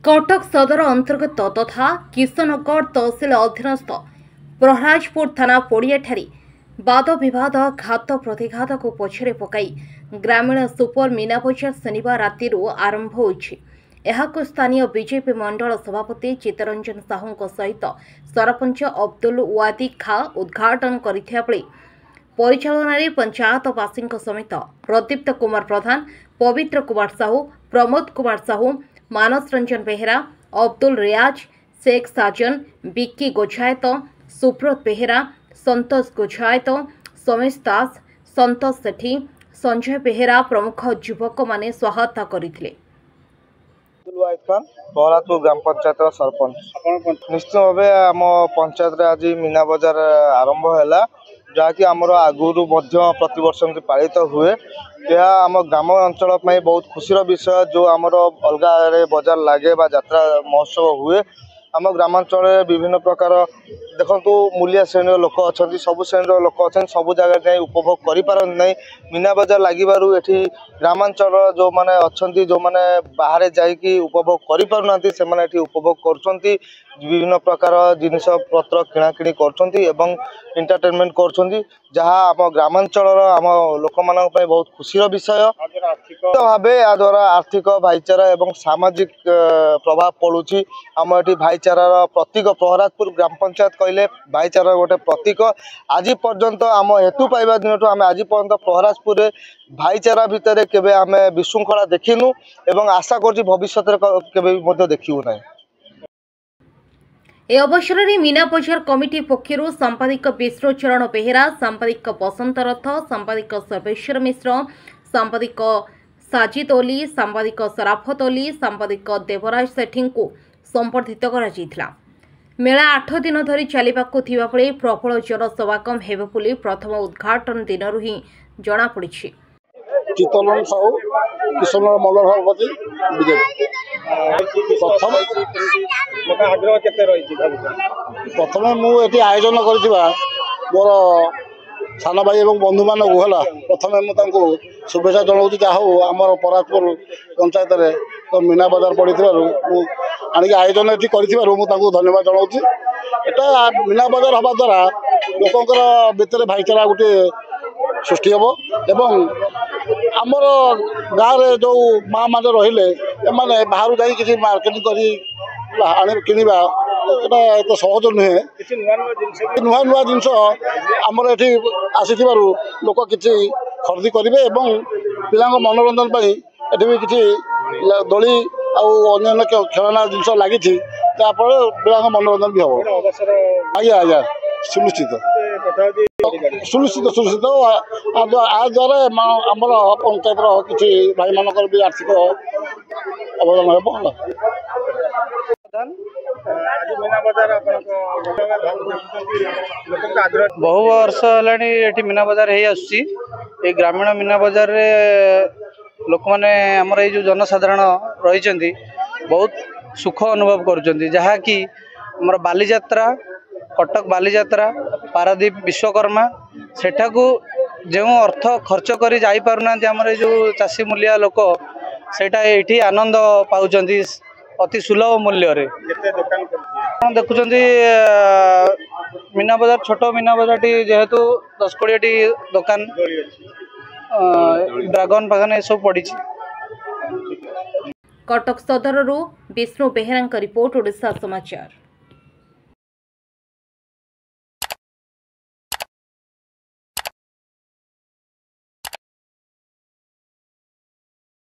कटक सदर अंतर्गत तथा किशनगढ़ तहसिल अधीनस्थ प्रहराजपुर थाना पड़ियाठारी वाद विवाद घात प्रतिघात को पछरे पकाई ग्रामीण सुपर मीना बजार शनिवार राति आरंभ होइछि। एहाको स्थानीय बीजेपी मंडल सभापति चित्तरंजन साहू सहित सरपंच अब्दुल वादी खा उद्घाटन करथिया बेले परिचालन पंचायतवासी समेत प्रदीप्त कुमार प्रधान, पवित्र कुमार साहू, प्रमोद कुमार साहू, मानस रंजन बेहेरा, अब्दुल रियाज, शेख साजन, बिक्की गोछायत, सुब्रत बेहेरा, संतोष गोछायत, समेश दास, संतोष सेठी, संजय बेहेरा प्रमुख युवक माने सहायता करथिले। प्रहलादपुर ग्राम पंचायत सरपंच निश्चित भाव आम पंचायत आज मीना बजार आरंभ है जहाँकि आमर आगुरी प्रति वर्ष पालित हुए। यह आम ग्राम अंचल बहुत खुशीर विषय जो आमर अलग बजार लगे यात्रा महोत्सव हुए। आम ग्रामांचल विभिन्न प्रकार देखु मूलिया श्रेणी लोक अच्छा सबु श्रेणी लोक अच्छा सबु जगह जाए उपभोग करें। मीना बजार लगे ग्रामांचल जो मैंने अच्छा जो मैंने बाहर जाकि उपभोग कर उपभोग कर विभिन्न प्रकार जिनस पत्र किणाकिणी कर एंटरटेनमेंट कर जहाँ आम ग्रामांचल आम लोक मान बहुत खुशीर विषय भाव या द्वारा आर्थिक भाईचारा एवं सामाजिक प्रभाव पड़ुछि। आम ये भाईचारार प्रतीक प्रहलादपुर ग्राम पंचायत कहले भाईचारार गोटे प्रतीक। आज पर्यंत आम हेतु पाइबा दिन आम आज पर्यंत प्रहलादपुर भाईचारा भितर केबे आम विशृंखला देखिनु एवं आशा कर भविष्य केबे देखिबु ना। ए अवसर में मीना बजार कमिटी पक्षर संपादिक विष्णुचरण बेहेरा, संपादिक बसंत रथ, संपादिक सर्वेश्वर मिश्र, संपादिक साजिद ओली, संपादिक सराफत ओली, संपादिक देवराज सेठी को संबर्धित कर मेला 8 दिन धरी चलवाक बेले प्रबल जनसमागम हेबे बोली प्रथम उद्घाटन दिन ही जना पड़ी। चित्तरंजन साहू किशनगढ़ मंडल सभापति बीजेपी प्रथम मुझे आयोजन कर मोर सान भाई और बंधु मान प्रथम मुझे शुभेच्छा जनाऊँ जहाँ हो आम प्रहलादपुर पंचायत तो मीना बजार पड़ी आणिक आयोजन ये कर धन्यवाद जनाऊँ। एटा मीना बजार हवा द्वारा लोकंर भितर भाईचारा गोटे सृष्टि हम एवं आमर गाँव में जो माँ मैंने रही बाहर जा कि मार्केटिंग कर किणवा एत सहज नुहे। नुआ नुआ जिनस आमर ये आसी लोक किसी खरीदी करेंगे और पिला मनोरंजन ये भी किसी दोली अन्य खेलना जिनस लगी पिला मनोरंजन भी हम। आज्ञा आज्ञा सुनिश्चित सुनिश्चित सुनिश्चित आ द्वारा आमर पंचायत किसी भाई मानकर भी आर्थिक अवदान हो। बहु वर्ष है मीना बजार हो ग्रामीण मीना बजार लोक मैंने आमर ये जनसाधारण रही बहुत सुख अनुभव कर जहाँकि आमर बालीजात्रा कटक बालीजात्रा पारादीप विश्वकर्मा सेठाकू जो अर्थ खर्च कर जाई पारुना आमर जो चाषी मूलिया लोक सेटा ये आनंद पाउच अति सुलभ मूल्य रे देखुं मीना बजार छोट मीना बजार जेहेतु 10-20 दुकान ड्रागन फागन ये सब पड़ी। कटक सदर विष्णु बेहेरा रिपोर्ट ओडिशा समाचार।